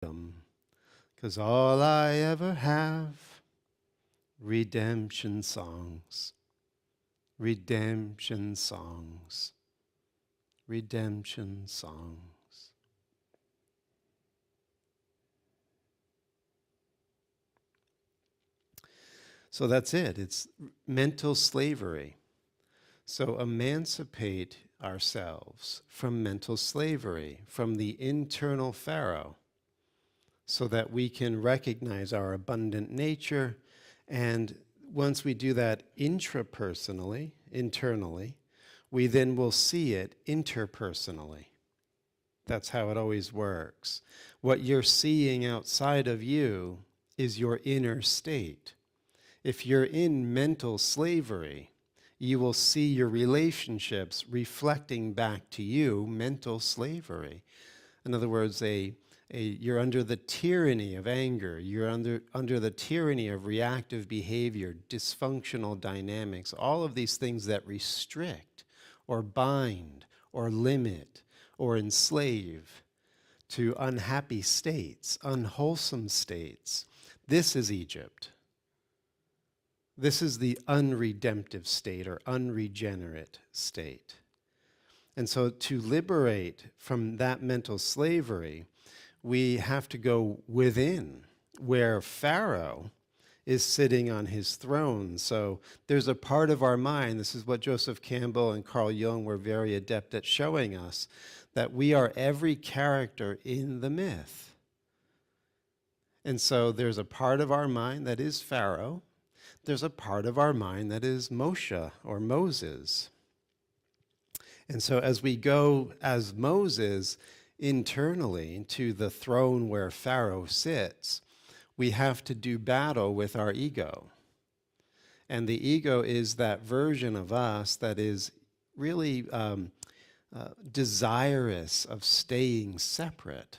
'Cause all I ever have, redemption songs, redemption songs, redemption songs. So that's it. It's mental slavery. So emancipate ourselves from mental slavery, from the internal Pharaoh, so that we can recognize our abundant nature. And once we do that intrapersonally, internally, we then will see it interpersonally. That's how it always works. What you're seeing outside of you is your inner state. If you're in mental slavery, you will see your relationships reflecting back to you mental slavery. In other words, you're under the tyranny of anger. You're under the tyranny of reactive behavior, dysfunctional dynamics, all of these things that restrict or bind or limit or enslave to unhappy states, unwholesome states. This is Egypt. This is the unredemptive state or unregenerate state. And so to liberate from that mental slavery, we have to go within, where Pharaoh is sitting on his throne. So there's a part of our mind, this is what Joseph Campbell and Carl Jung were very adept at showing us, that we are every character in the myth. And so there's a part of our mind that is Pharaoh. There's a part of our mind that is Moshe or Moses. And so as we go as Moses internally to the throne where Pharaoh sits, we have to do battle with our ego. And the ego is that version of us that is really desirous of staying separate,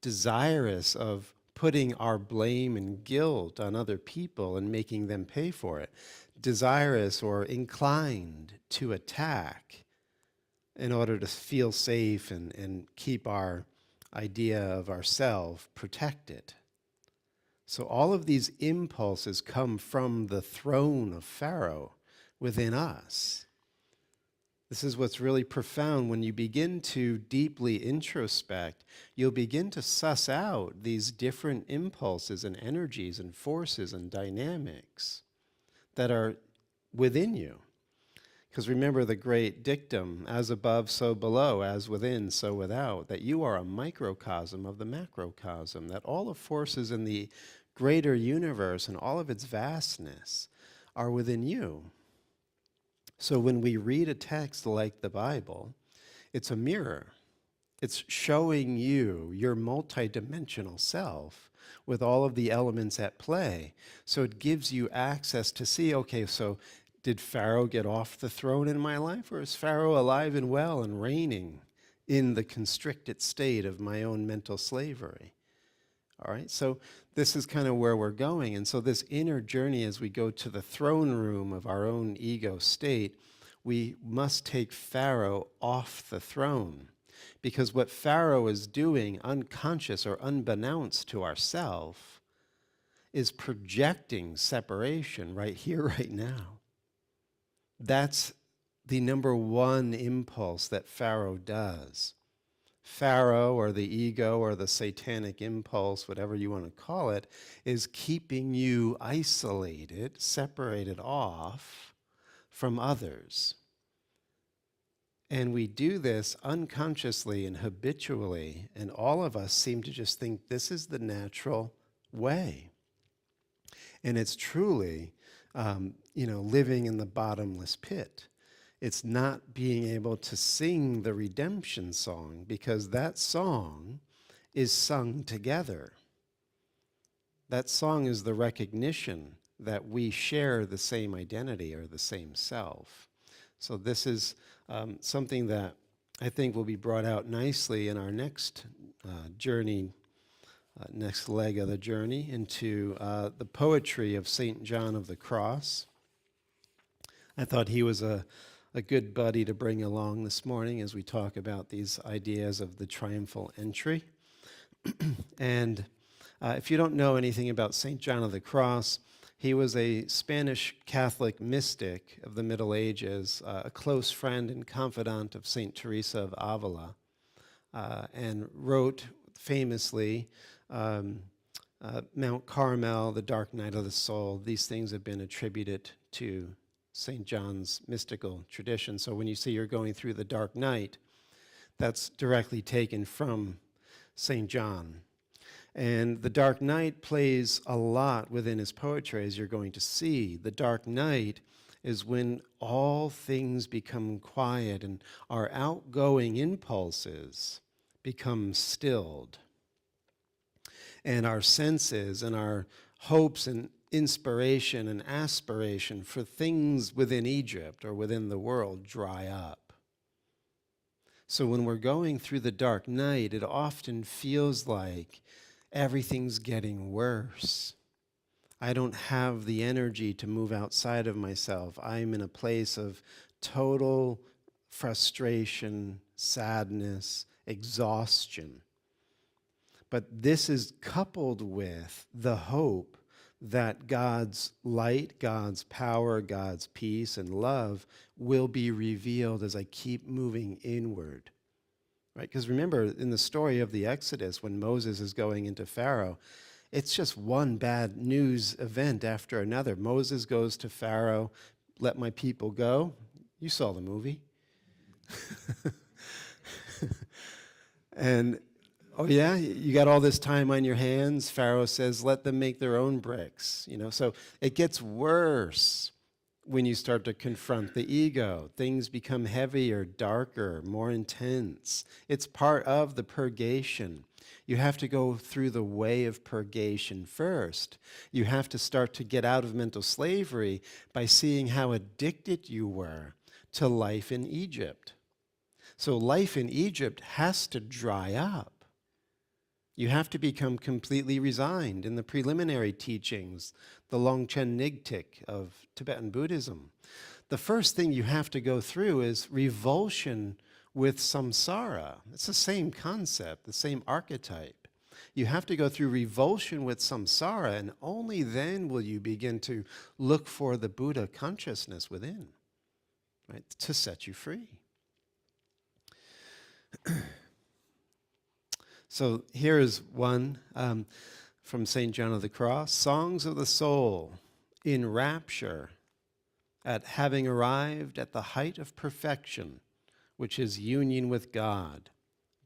desirous of putting our blame and guilt on other people and making them pay for it, desirous or inclined to attack in order to feel safe and keep our idea of ourself protected. So all of these impulses come from the throne of Pharaoh within us. This is what's really profound. When you begin to deeply introspect, you'll begin to suss out these different impulses and energies and forces and dynamics that are within you. Because remember the great dictum, as above, so below, as within, so without, that you are a microcosm of the macrocosm, that all the forces in the greater universe and all of its vastness are within you. So when we read a text like the Bible, it's a mirror. It's showing you your multidimensional self with all of the elements at play. So it gives you access to see, okay, so did Pharaoh get off the throne in my life, or is Pharaoh alive and well and reigning in the constricted state of my own mental slavery? All right, so this is kind of where we're going. And so this inner journey, as we go to the throne room of our own ego state, we must take Pharaoh off the throne. Because what Pharaoh is doing, unconscious or unbeknownst to ourself, is projecting separation right here, right now. That's the number one impulse that Pharaoh does. Pharaoh, or the ego, or the satanic impulse, whatever you want to call it, is keeping you isolated, separated off from others. And we do this unconsciously and habitually, and all of us seem to just think this is the natural way. And it's truly, living in the bottomless pit. It's not being able to sing the redemption song, because that song is sung together. That song is the recognition that we share the same identity or the same self. So this is something that I think will be brought out nicely in our next journey, next leg of the journey into the poetry of St. John of the Cross. I thought he was a good buddy to bring along this morning as we talk about these ideas of the triumphal entry. And if you don't know anything about St. John of the Cross, he was a Spanish Catholic mystic of the Middle Ages, a close friend and confidant of St. Teresa of Avila, and wrote famously Mount Carmel, the Dark Night of the Soul. These things have been attributed to St. John's mystical tradition. So when you see you're going through the dark night, that's directly taken from St. John. And the dark night plays a lot within his poetry, as you're going to see. The dark night is when all things become quiet and our outgoing impulses become stilled. And our senses and our hopes and inspiration and aspiration for things within Egypt or within the world dry up. So when we're going through the dark night, it often feels like everything's getting worse. I don't have the energy to move outside of myself. I'm in a place of total frustration, sadness, exhaustion. But this is coupled with the hope that God's light, God's power, God's peace and love will be revealed as I keep moving inward. Right? Because remember, in the story of the Exodus, when Moses is going into Pharaoh, it's just one bad news event after another. Moses goes to Pharaoh, let my people go. You saw the movie. And, oh yeah, you got all this time on your hands. Pharaoh says, let them make their own bricks. So it gets worse when you start to confront the ego. Things become heavier, darker, more intense. It's part of the purgation. You have to go through the way of purgation first. You have to start to get out of mental slavery by seeing how addicted you were to life in Egypt. So life in Egypt has to dry up. You have to become completely resigned. In the preliminary teachings, the Longchen Nigtik of Tibetan Buddhism, the first thing you have to go through is revulsion with samsara. It's the same concept, the same archetype. You have to go through revulsion with samsara, and only then will you begin to look for the Buddha consciousness within, right, to set you free. So here is one from St. John of the Cross. Songs of the soul in rapture at having arrived at the height of perfection, which is union with God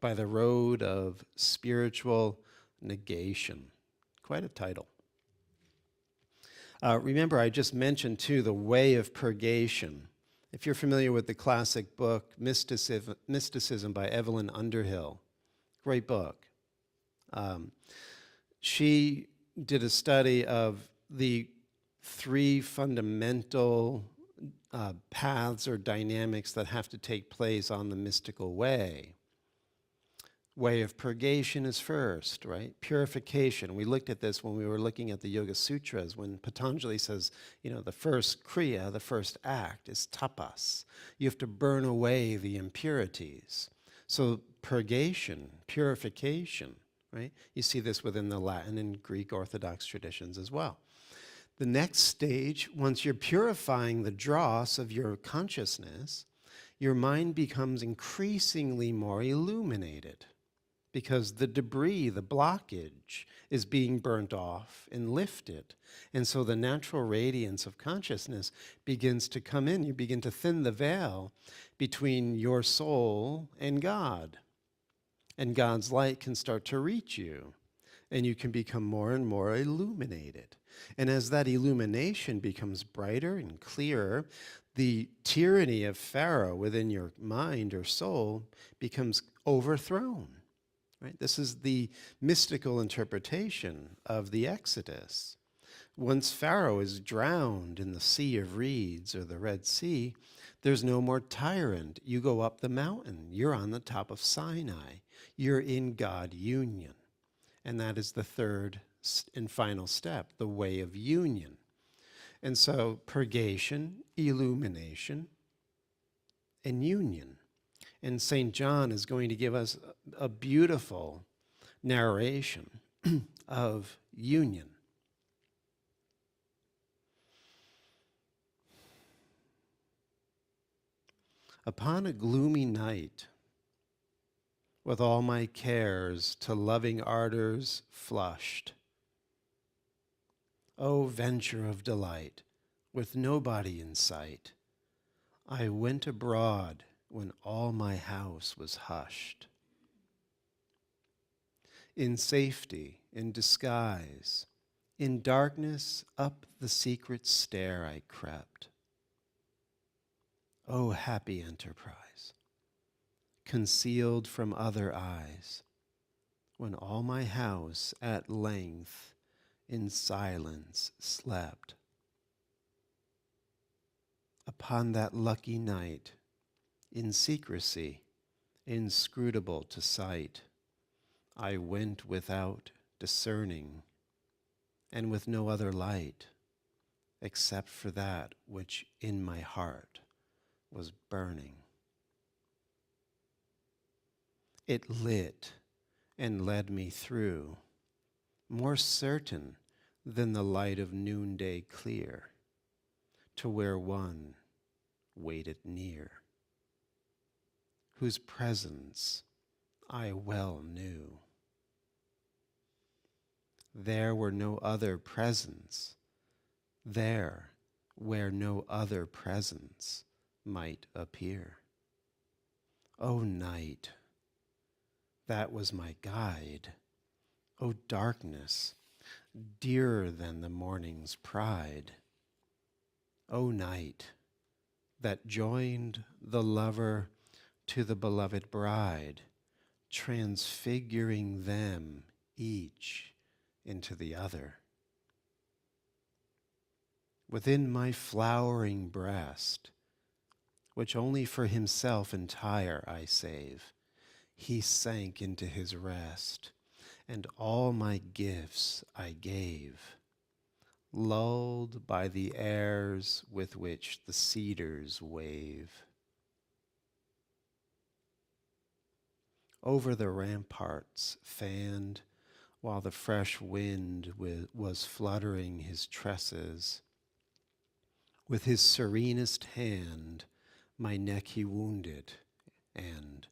by the road of spiritual negation. Quite a title. Remember, I just mentioned, too, the way of purgation. If you're familiar with the classic book, Mysticism by Evelyn Underhill, great book. She did a study of the three fundamental paths or dynamics that have to take place on the mystical way. Way of purgation is first, right? Purification. We looked at this when we were looking at the Yoga Sutras, when Patanjali says, the first kriya, the first act is tapas. You have to burn away the impurities. So purgation, purification, right? You see this within the Latin and Greek Orthodox traditions as well. The next stage, once you're purifying the dross of your consciousness, your mind becomes increasingly more illuminated because the debris, the blockage, is being burnt off and lifted. And so the natural radiance of consciousness begins to come in. You begin to thin the veil between your soul and God. And God's light can start to reach you, and you can become more and more illuminated. And as that illumination becomes brighter and clearer, the tyranny of Pharaoh within your mind or soul becomes overthrown. Right? This is the mystical interpretation of the Exodus. Once Pharaoh is drowned in the Sea of Reeds or the Red Sea, there's no more tyrant. You go up the mountain. You're on the top of Sinai. You're in God union. And that is the third and final step, the way of union. And so purgation, illumination, and union. And St. John is going to give us a beautiful narration of union. Upon a gloomy night, with all my cares to loving ardors flushed, O venture of delight, with nobody in sight, I went abroad when all my house was hushed. In safety, in disguise, in darkness up the secret stair I crept. O happy enterprise, concealed from other eyes, when all my house at length in silence slept. Upon that lucky night, in secrecy, inscrutable to sight, I went without discerning, and with no other light, except for that which in my heart was burning. It lit and led me through, more certain than the light of noonday clear, to where one waited near, whose presence I well knew. There were no other presence, there where no other presence might appear. O night, that was my guide. O darkness, dearer than the morning's pride. O night, that joined the lover to the beloved bride, transfiguring them each into the other. Within my flowering breast, which only for himself entire I save, he sank into his rest, and all my gifts I gave, lulled by the airs with which the cedars wave. Over the ramparts fanned, while the fresh wind was fluttering his tresses, with his serenest hand my neck he wounded, and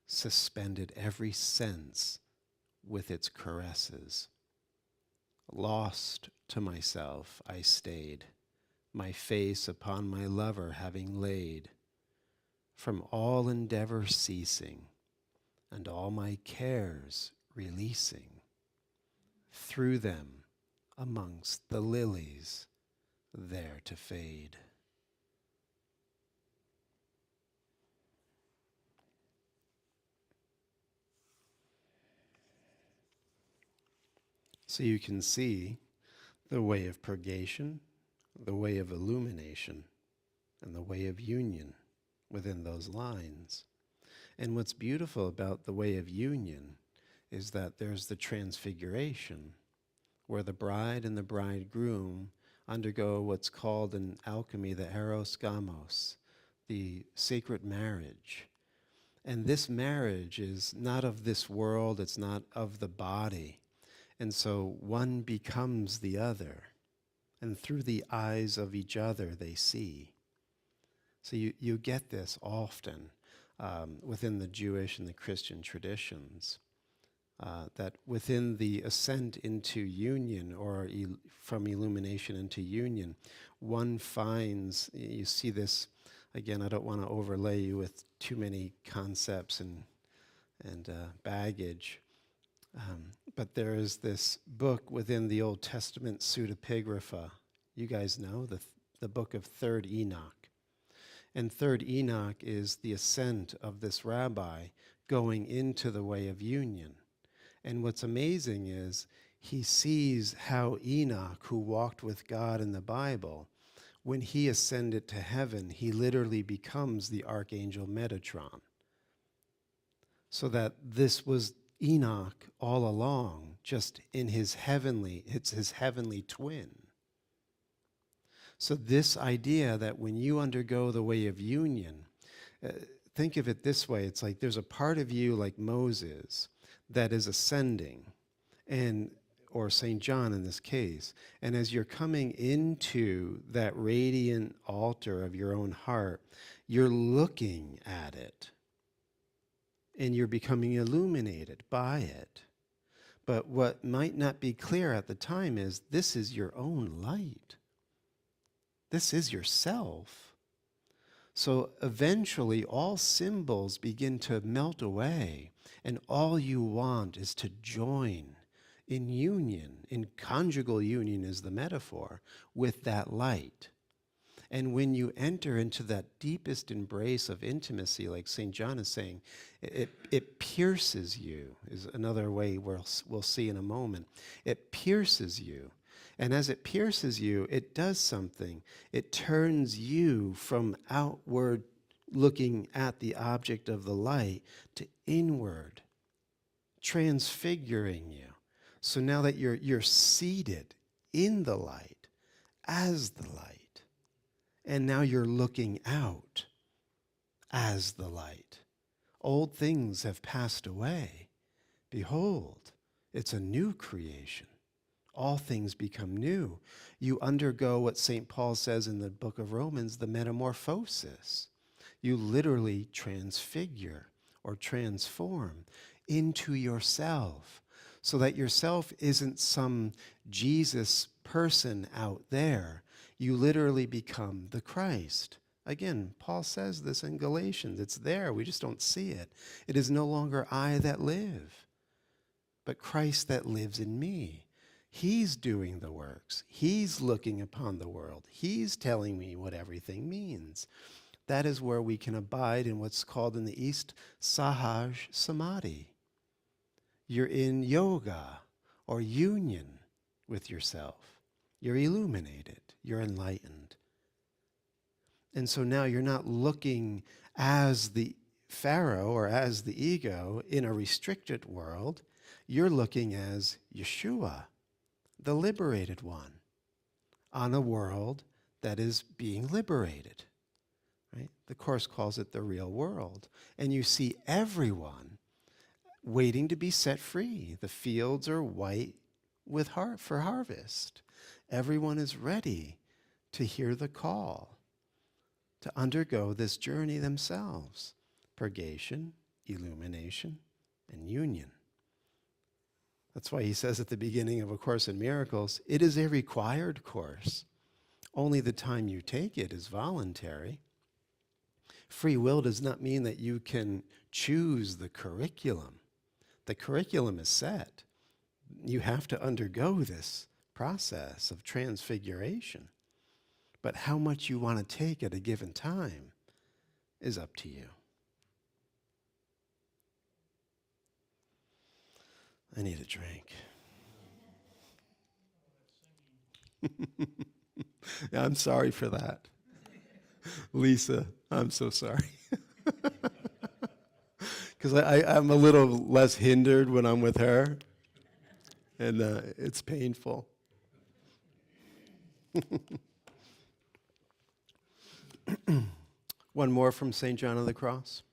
suspended every sense with its caresses. Lost to myself I stayed, my face upon my lover having laid, from all endeavor ceasing, and all my cares releasing, threw them amongst the lilies there to fade. So you can see the way of purgation, the way of illumination, and the way of union within those lines. And what's beautiful about the way of union is that there's the transfiguration, where the bride and the bridegroom undergo what's called in alchemy the eros gamos, the sacred marriage. And this marriage is not of this world, it's not of the body. And so one becomes the other, and through the eyes of each other they see. So you get this often within the Jewish and the Christian traditions, that within the ascent into union, or from illumination into union, one finds, you see this, again, I don't want to overlay you with too many concepts and baggage, but there is this book within the Old Testament pseudepigrapha. You guys know the book of 3rd Enoch. And 3rd Enoch is the ascent of this rabbi going into the way of union. And what's amazing is he sees how Enoch, who walked with God in the Bible, when he ascended to heaven, he literally becomes the archangel Metatron. So that this was Enoch all along, just in his heavenly, it's his heavenly twin. So this idea that when you undergo the way of union, think of it this way, it's like there's a part of you like Moses that is ascending, and or St. John in this case. And as you're coming into that radiant altar of your own heart, you're looking at it and you're becoming illuminated by it. But what might not be clear at the time is this is your own light. This is yourself. So eventually all symbols begin to melt away, and all you want is to join in union, in conjugal union is the metaphor, with that light. And when you enter into that deepest embrace of intimacy, like St. John is saying, it pierces you, is another way we'll see in a moment. It pierces you. And as it pierces you, it does something. It turns you from outward looking at the object of the light to inward, transfiguring you. So now that you're seated in the light, as the light, and now you're looking out as the light. Old things have passed away. Behold, it's a new creation. All things become new. You undergo what St. Paul says in the book of Romans, the metamorphosis. You literally transfigure or transform into yourself, so that yourself isn't some Jesus person out there. You literally become the Christ. Again, Paul says this in Galatians. It's there. We just don't see it. It is no longer I that live, but Christ that lives in me. He's doing the works. He's looking upon the world. He's telling me what everything means. That is where we can abide in what's called in the East Sahaj Samadhi. You're in yoga or union with yourself. You're illuminated. You're enlightened. And so now you're not looking as the Pharaoh or as the ego in a restricted world. You're looking as Yeshua, the liberated one, on a world that is being liberated. Right? The Course calls it the real world. And you see everyone waiting to be set free. The fields are white for harvest. Everyone is ready to hear the call, to undergo this journey themselves. Purgation, illumination, and union. That's why he says at the beginning of A Course in Miracles, it is a required course. Only the time you take it is voluntary. Free will does not mean that you can choose the curriculum. The curriculum is set. You have to undergo this process of transfiguration. But how much you want to take at a given time is up to you. I need a drink. I'm sorry for that. Lisa, I'm so sorry. Because I'm a little less hindered when I'm with her, and it's painful. One more from St. John of the Cross.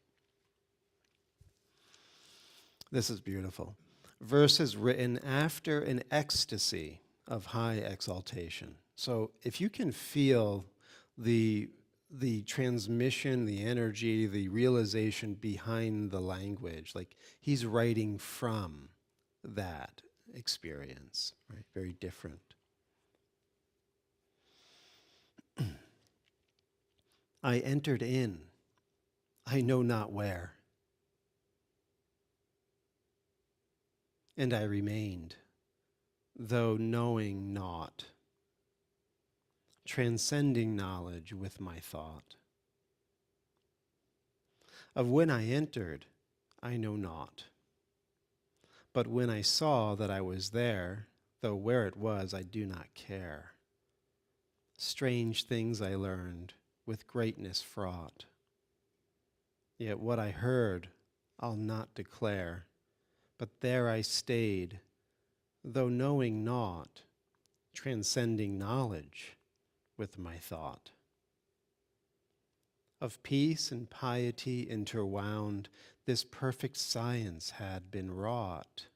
This is beautiful. Verses written after an ecstasy of high exaltation. So if you can feel the transmission, the energy, the realization behind the language, like he's writing from that experience, right? Very different. I entered in, I know not where, and I remained, though knowing naught, transcending knowledge with my thought. Of when I entered, I know not, but when I saw that I was there, though where it was I do not care. Strange things I learned, with greatness fraught. Yet what I heard I'll not declare, but there I stayed, though knowing naught, transcending knowledge with my thought. Of peace and piety interwound, this perfect science had been wrought.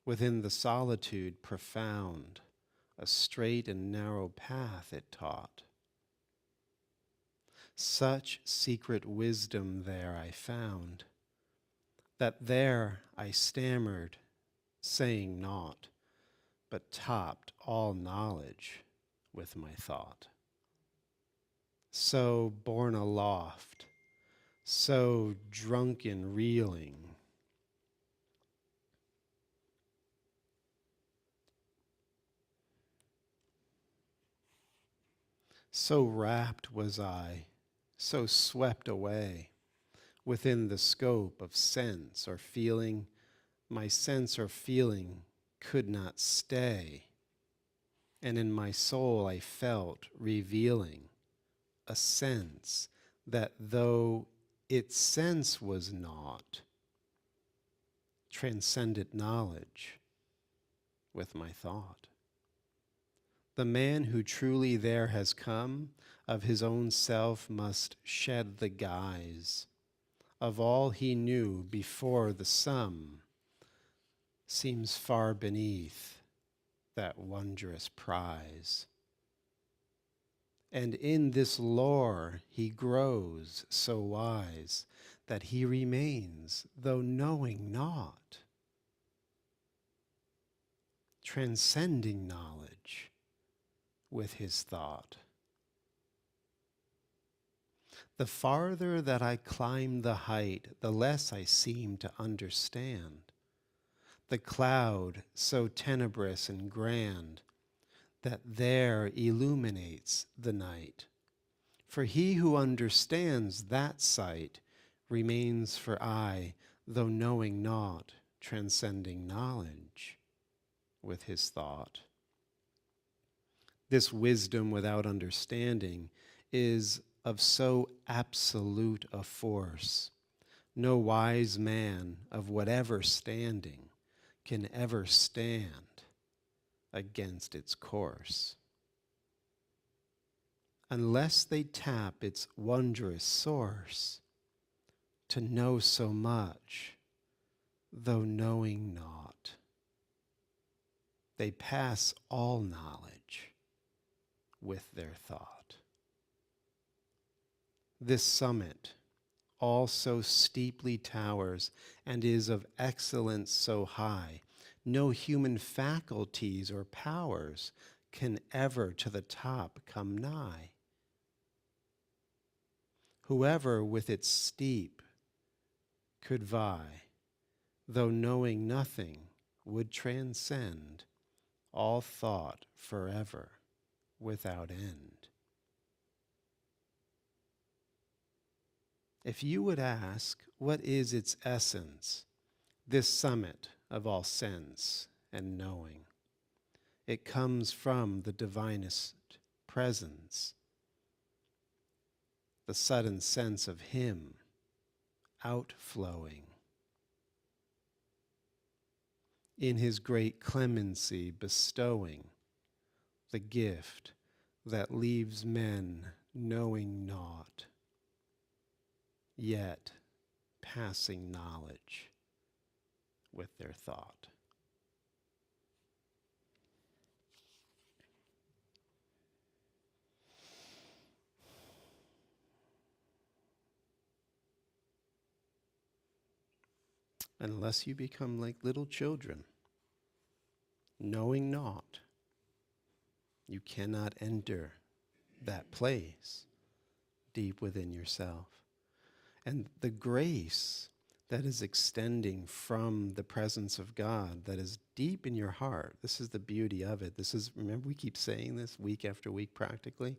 Within the solitude profound, a straight and narrow path it taught. Such secret wisdom there I found, that there I stammered, saying naught, but topped all knowledge with my thought. So borne aloft, so drunken reeling, so rapt was I, so swept away, within the scope of sense or feeling, my sense or feeling could not stay. And in my soul I felt revealing a sense that though its sense was not, transcended knowledge with my thought. The man who truly there has come, of his own self must shed the guise of all he knew before the sum seems far beneath that wondrous prize. And in this lore he grows so wise that he remains, though knowing not, transcending knowledge with his thought. The farther that I climb the height, the less I seem to understand. The cloud so tenebrous and grand that there illuminates the night. For he who understands that sight remains for I, though knowing not, transcending knowledge with his thought. This wisdom without understanding is of so absolute a force, no wise man of whatever standing can ever stand against its course, unless they tap its wondrous source to know so much, though knowing not. They pass all knowledge with their thought. This summit all so steeply towers and is of excellence so high, no human faculties or powers can ever to the top come nigh. Whoever with its steep could vie, though knowing nothing, would transcend all thought forever without end. If you would ask, what is its essence, this summit of all sense and knowing? It comes from the divinest presence, the sudden sense of Him outflowing. In His great clemency bestowing the gift that leaves men knowing naught, yet passing knowledge with their thought. Unless you become like little children, knowing not, you cannot enter that place deep within yourself. And the grace that is extending from the presence of God, that is deep in your heart, this is the beauty of it. This is, remember, we keep saying this week after week practically.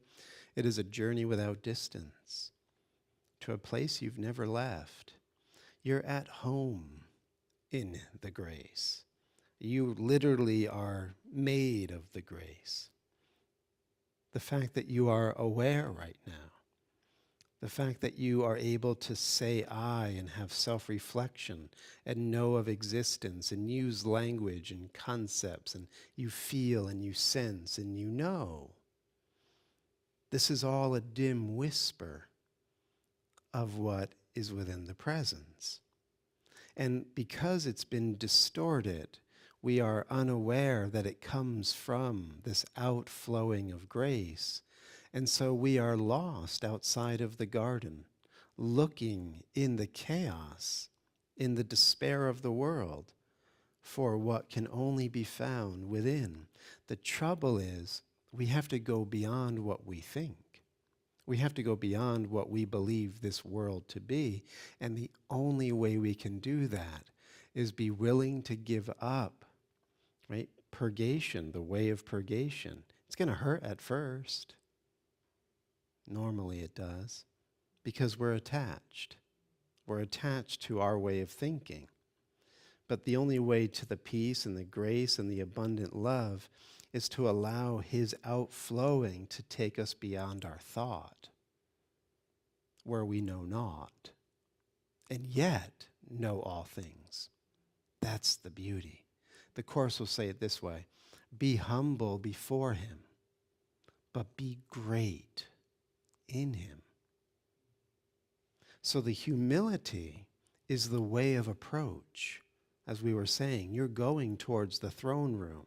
It is a journey without distance to a place you've never left. You're at home in the grace. You literally are made of the grace. The fact that you are aware right now, the fact that you are able to say I and have self-reflection and know of existence and use language and concepts, and you feel and you sense and you know. This is all a dim whisper of what is within the presence. And because it's been distorted, we are unaware that it comes from this outflowing of grace. And so we are lost outside of the garden, looking in the chaos, in the despair of the world, for what can only be found within. The trouble is, we have to go beyond what we think. We have to go beyond what we believe this world to be. And the only way we can do that is be willing to give up, right? Purgation, the way of purgation. It's going to hurt at first. Normally it does, because we're attached. We're attached to our way of thinking. But the only way to the peace and the grace and the abundant love is to allow his outflowing to take us beyond our thought, where we know not, and yet know all things. That's the beauty. The Course will say it this way: be humble before him, but be great in him. So the humility is the way of approach. As we were saying, you're going towards the throne room.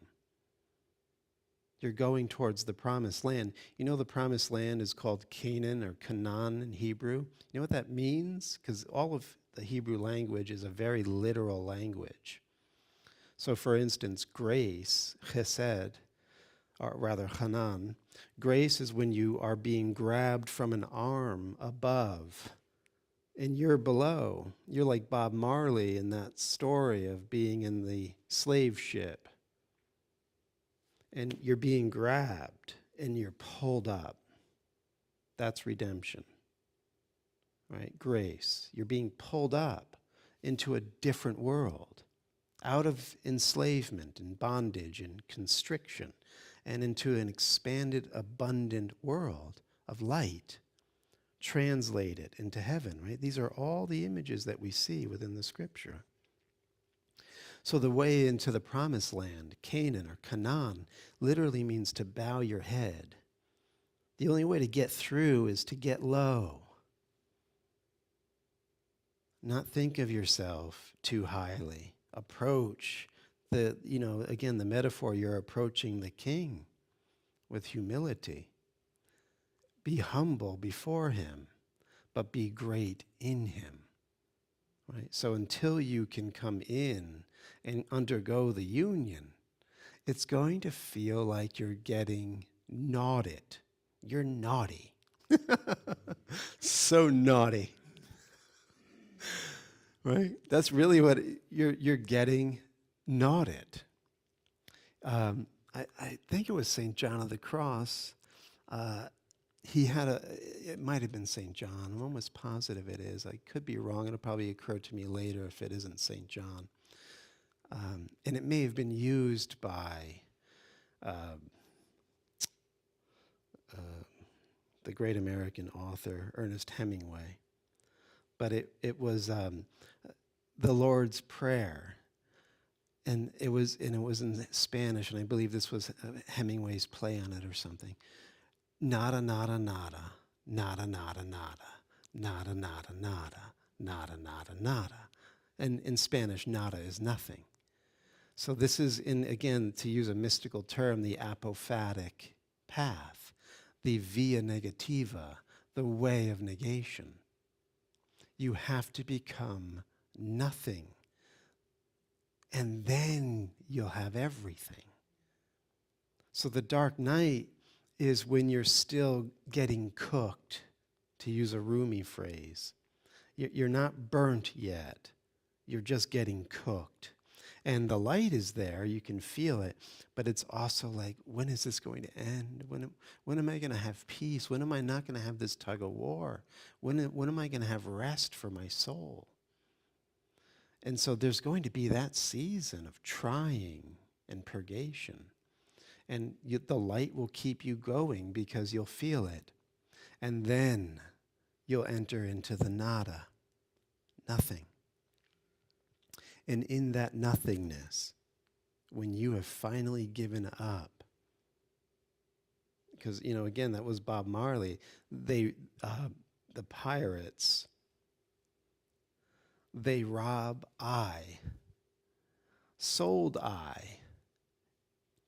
You're going towards the promised land. You know the promised land is called Canaan or Canaan in Hebrew. You know what that means? Because all of the Hebrew language is a very literal language. So for instance, grace, chesed, or rather Hanan, grace is when you are being grabbed from an arm above and you're below. You're like Bob Marley in that story of being in the slave ship. And you're being grabbed and you're pulled up. That's redemption, right? Grace. You're being pulled up into a different world, out of enslavement and bondage and constriction, and into an expanded, abundant world of light. Translate it into heaven, right? These are all the images that we see within the scripture. So the way into the promised land, Canaan or Canaan, literally means to bow your head. The only way to get through is to get low. Not think of yourself too highly. Approach again, the metaphor, you're approaching the king with humility. Be humble before him, but be great in him. Right? So until you can come in and undergo the union, it's going to feel like you're getting naughted. You're naughty. So naughty. Right? That's really what you're getting naughted. I think it was St. John of the Cross. It might have been St. John. I'm almost positive it is. I could be wrong. It'll probably occur to me later if it isn't St. John. And it may have been used by the great American author, Ernest Hemingway. But it was the Lord's Prayer. And it was in Spanish, and I believe this was Hemingway's play on it or something. Nada, nada, nada, nada, nada, nada, nada, nada, nada, nada, nada, nada. And in Spanish, nada is nothing. So this is, again, to use a mystical term, the apophatic path, the via negativa, the way of negation. You have to become nothing, and then you'll have everything. So the dark night is when you're still getting cooked, to use a Rumi phrase. You're not burnt yet. You're just getting cooked. And the light is there, you can feel it, but it's also like, when is this going to end? When am I going to have peace? When am I not going to have this tug of war? When am I going to have rest for my soul? And so there's going to be that season of trying and purgation. And the light will keep you going because you'll feel it. And then you'll enter into the nada, nothing. And in that nothingness, when you have finally given up, because, again, that was Bob Marley, the pirates, they rob I, sold I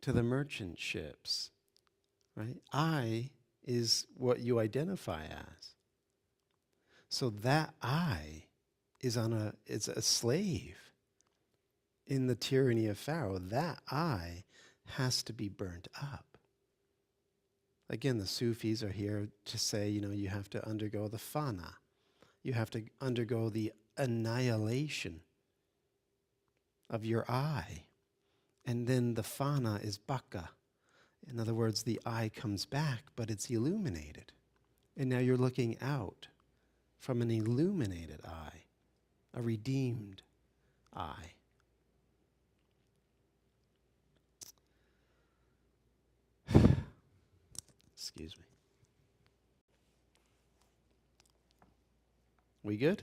to the merchant ships, right? I is what you identify as. So that I is a slave in the tyranny of Pharaoh. That I has to be burnt up. Again, the Sufis are here to say, you have to undergo the fana. You have to undergo the annihilation of your I. And then the fana is baka. In other words, the I comes back, but it's illuminated. And now you're looking out from an illuminated I, a redeemed I. Excuse me. We good?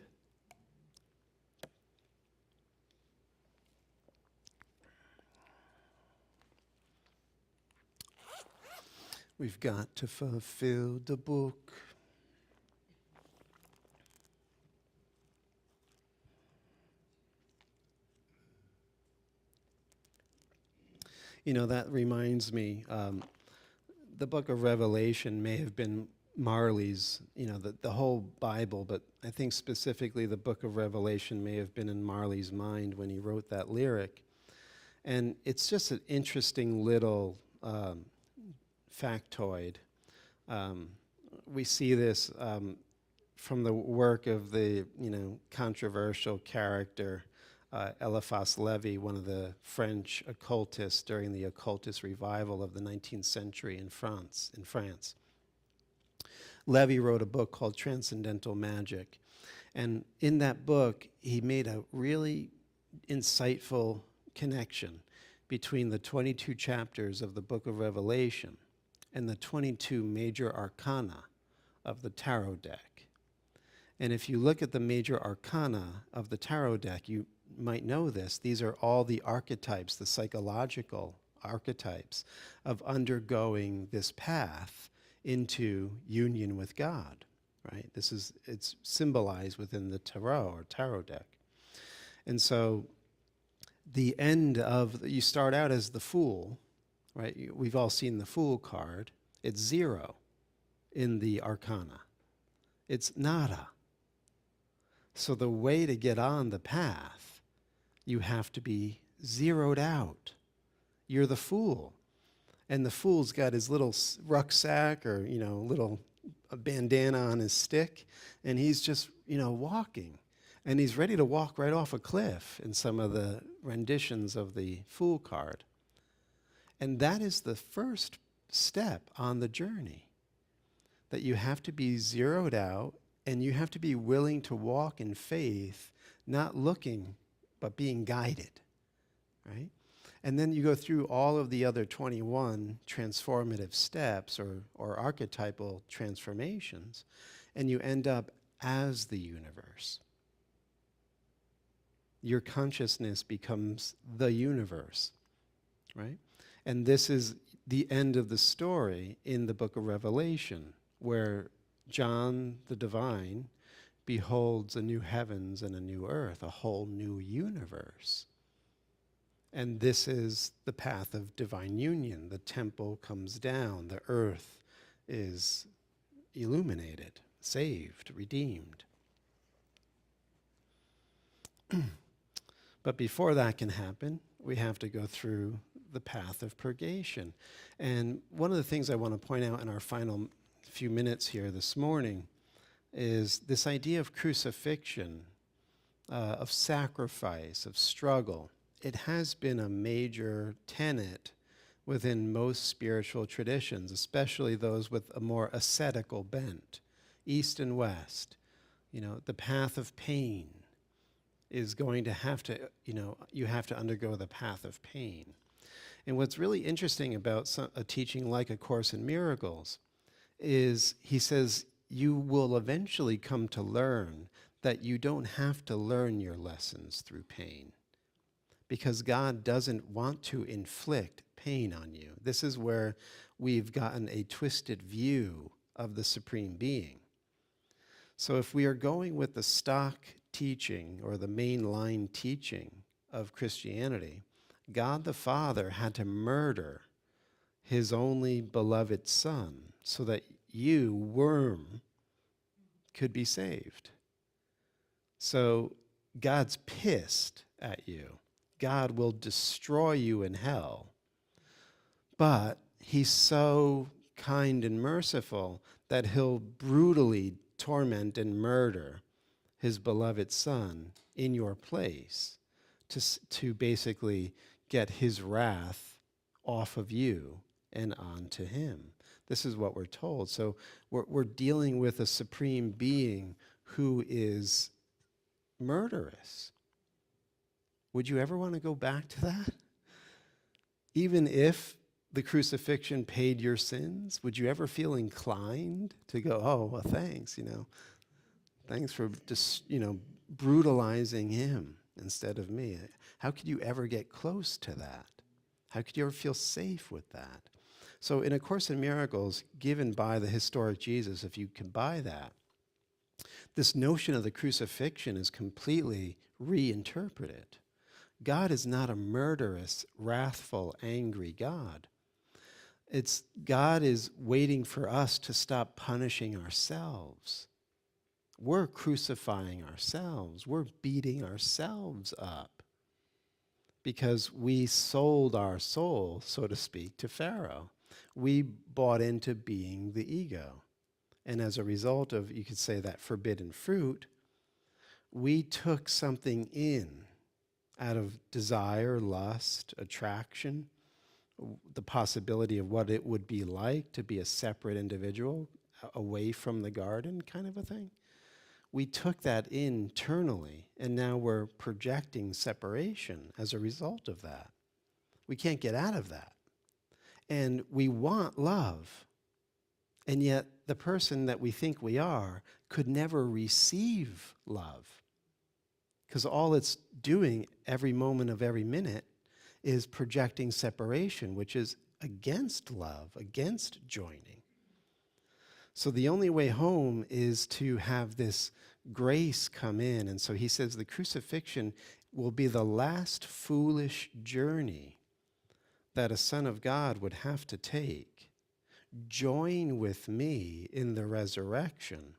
We've got to fulfill the book. That reminds me, the book of Revelation may have been Marley's, the whole Bible, but I think specifically the book of Revelation may have been in Marley's mind when he wrote that lyric. And it's just an interesting little factoid. We see this from the work of the, controversial character Eliphas Levi, one of the French occultists during the occultist revival of the 19th century in France. Levi wrote a book called Transcendental Magic. And in that book, he made a really insightful connection between the 22 chapters of the book of Revelation and the 22 major arcana of the tarot deck. And if you look at the major arcana of the tarot deck, you might know this. These are all the archetypes, the psychological archetypes of undergoing this path into union with God, right? It's symbolized within the tarot or tarot deck. And so the end of, you start out as the Fool, right? We've all seen the Fool card. It's 0 in the arcana. It's nada. So the way to get on the path, you have to be zeroed out. You're the Fool. And the Fool's got his little rucksack or, little bandana on his stick, and he's just, walking. And he's ready to walk right off a cliff in some of the renditions of the Fool card. And that is the first step on the journey, that you have to be zeroed out and you have to be willing to walk in faith, not looking, but being guided, right? And then you go through all of the other 21 transformative steps or archetypal transformations, and you end up as the universe. Your consciousness becomes the universe, right? And this is the end of the story in the book of Revelation, where John the Divine beholds a new heavens and a new earth, a whole new universe. And this is the path of divine union. The temple comes down, the earth is illuminated, saved, redeemed. But before that can happen, we have to go through the path of purgation. And one of the things I want to point out in our final few minutes here this morning is this idea of crucifixion, of sacrifice, of struggle. It has been a major tenet within most spiritual traditions, especially those with a more ascetical bent, East and West. The path of pain is going to have to, you have to undergo the path of pain. And what's really interesting about a teaching like A Course in Miracles is he says you will eventually come to learn that you don't have to learn your lessons through pain, because God doesn't want to inflict pain on you. This is where we've gotten a twisted view of the Supreme Being. So if we are going with the stock teaching or the mainline teaching of Christianity, God the Father had to murder his only beloved Son so that you, worm, could be saved. So God's pissed at you. God will destroy you in hell. But he's so kind and merciful that he'll brutally torment and murder his beloved Son in your place to basically get his wrath off of you and onto him. This is what we're told. So we're dealing with a supreme being who is murderous. Would you ever want to go back to that? Even if the crucifixion paid your sins, would you ever feel inclined to go, oh, well, thanks, thanks for just, brutalizing him instead of me? How could you ever get close to that? How could you ever feel safe with that? So in A Course in Miracles, given by the historic Jesus, if you can buy that, this notion of the crucifixion is completely reinterpreted. God is not a murderous, wrathful, angry God. God is waiting for us to stop punishing ourselves. We're crucifying ourselves. We're beating ourselves up because we sold our soul, so to speak, to Pharaoh. We bought into being the ego. And as a result of, you could say, that forbidden fruit, we took something in out of desire, lust, attraction, the possibility of what it would be like to be a separate individual away from the garden, kind of a thing. We took that internally, and now we're projecting separation as a result of that. We can't get out of that. And we want love. And yet the person that we think we are could never receive love. Because all it's doing every moment of every minute is projecting separation, which is against love, against joining. So the only way home is to have this grace come in. And so he says the crucifixion will be the last foolish journey that a son of God would have to take. Join with me in the resurrection,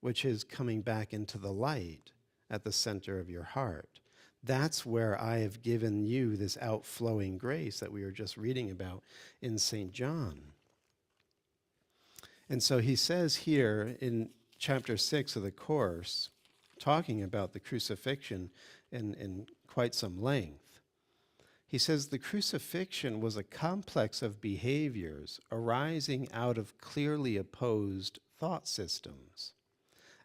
which is coming back into the light at the center of your heart. That's where I have given you this outflowing grace that we were just reading about in St. John. And so he says here in chapter 6 of the Course, talking about the crucifixion in quite some length, he says the crucifixion was a complex of behaviors arising out of clearly opposed thought systems.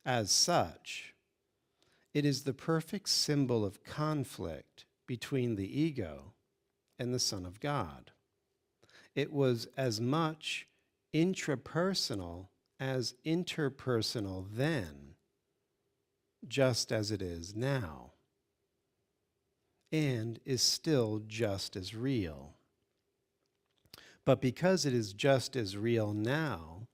As such, it is the perfect symbol of conflict between the ego and the Son of God. It was as much intrapersonal as interpersonal then, just as it is now, and is still just as real. But because it is just as real now,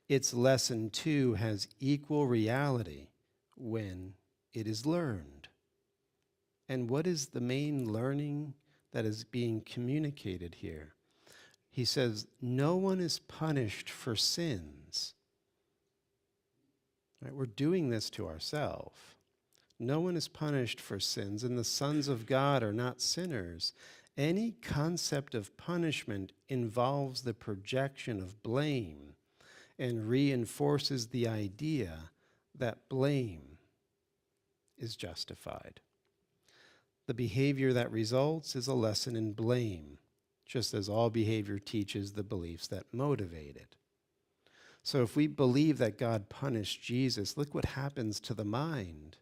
its lesson too has equal reality when it is learned. And what is the main learning that is being communicated here? He says, no one is punished for sins. Right? We're doing this to ourselves. No one is punished for sins, and the sons of God are not sinners. Any concept of punishment involves the projection of blame and reinforces the idea that blame is justified. The behavior that results is a lesson in blame, just as all behavior teaches the beliefs that motivate it. So if we believe that God punished Jesus, look what happens to the mind.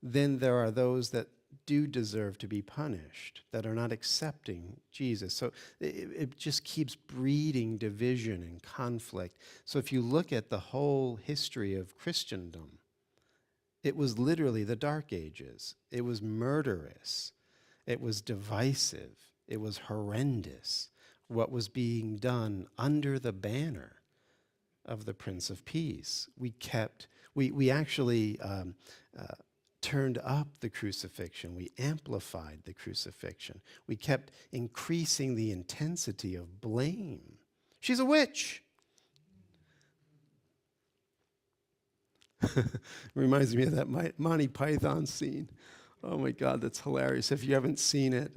Then there are those that do deserve to be punished, that are not accepting Jesus. So it just keeps breeding division and conflict. So if you look at the whole history of Christendom, it was literally the Dark Ages. It was murderous. It was divisive. It was horrendous, what was being done under the banner of the Prince of Peace. We actually turned up the crucifixion. We amplified the crucifixion. We kept increasing the intensity of blame. She's a witch. Reminds me of that Monty Python scene. Oh my God, that's hilarious. If you haven't seen it,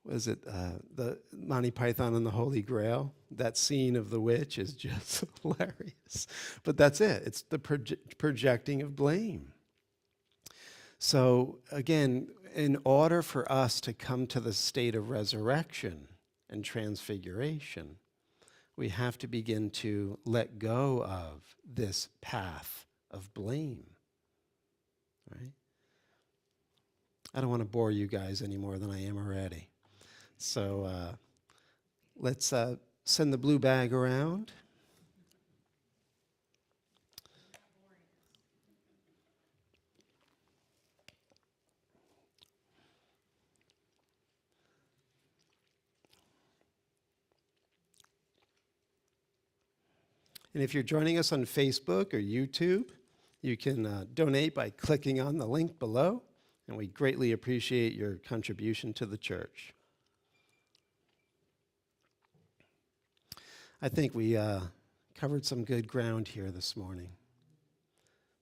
was it the Monty Python and the Holy Grail? That scene of the witch is just hilarious. But that's it. It's the projecting of blame. So again, in order for us to come to the state of resurrection and transfiguration, we have to begin to let go of this path of blame, right? I don't want to bore you guys any more than I am already. So let's send the blue bag around. And if you're joining us on Facebook or YouTube, you can donate by clicking on the link below, and we greatly appreciate your contribution to the church. I think we covered some good ground here this morning.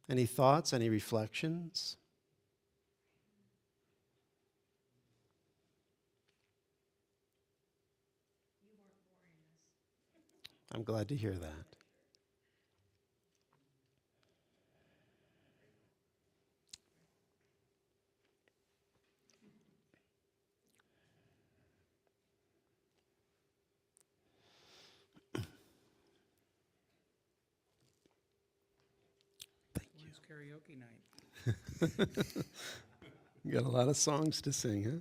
Any thoughts, any reflections? I'm glad to hear that. Thank you. It's karaoke night. You got a lot of songs to sing, huh?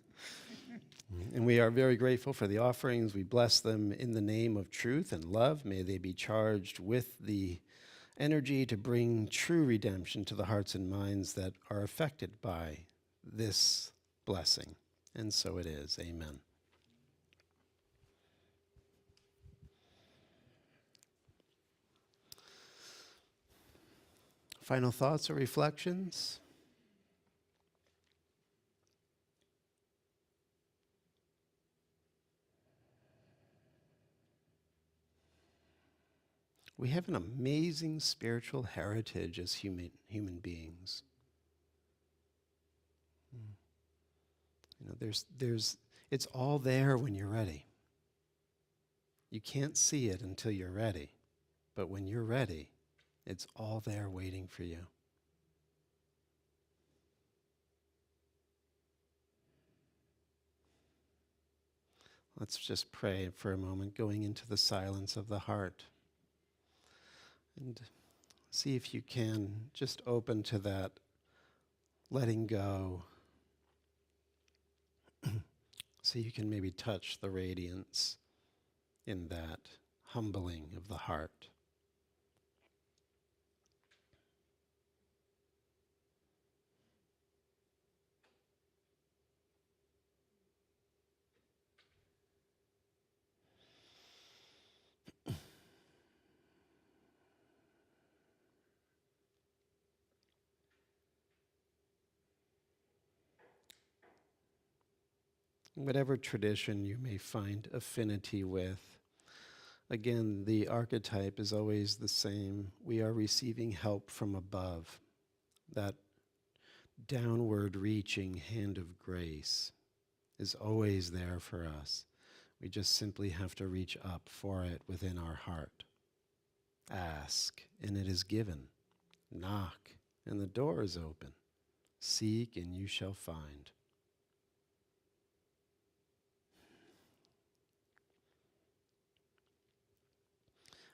And we are very grateful for the offerings. We bless them in the name of truth and love. May they be charged with the energy to bring true redemption to the hearts and minds that are affected by this blessing. And so it is. Amen. Final thoughts or reflections? We have an amazing spiritual heritage as human beings. You know, it's all there when you're ready. You can't see it until you're ready, but when you're ready, it's all there waiting for you. Let's just pray for a moment, going into the silence of the heart. And see if you can just open to that letting go. So you can maybe touch the radiance in that humbling of the heart. Whatever tradition you may find affinity with, again, the archetype is always the same. We are receiving help from above. That downward reaching hand of grace is always there for us. We just simply have to reach up for it within our heart. Ask, and it is given. Knock, and the door is open. Seek, and you shall find.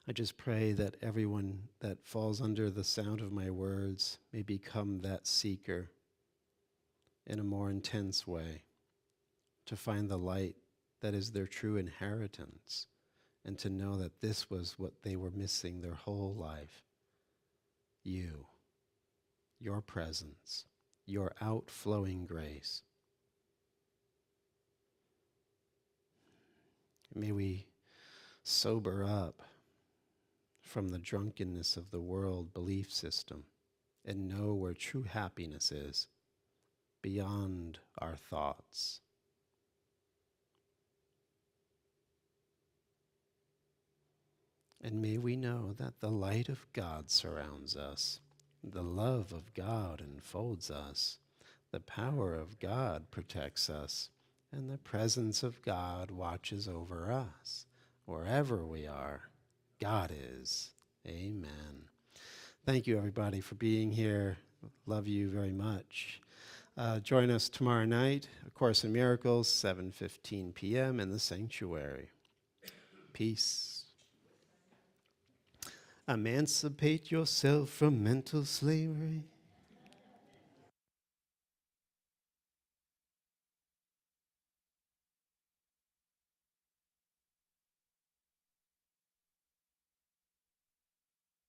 I just pray that everyone that falls under the sound of my words may become that seeker in a more intense way, to find the light that is their true inheritance, and to know that this was what they were missing their whole life. You, your presence, your outflowing grace. May we sober up from the drunkenness of the world belief system and know where true happiness is, beyond our thoughts. And may we know that the light of God surrounds us, the love of God enfolds us, the power of God protects us, and the presence of God watches over us. Wherever we are, God is. Amen. Thank you, everybody, for being here. Love you very much. Join us tomorrow night, A Course in Miracles, 7:15 p.m. in the sanctuary. Peace. Emancipate yourself from mental slavery.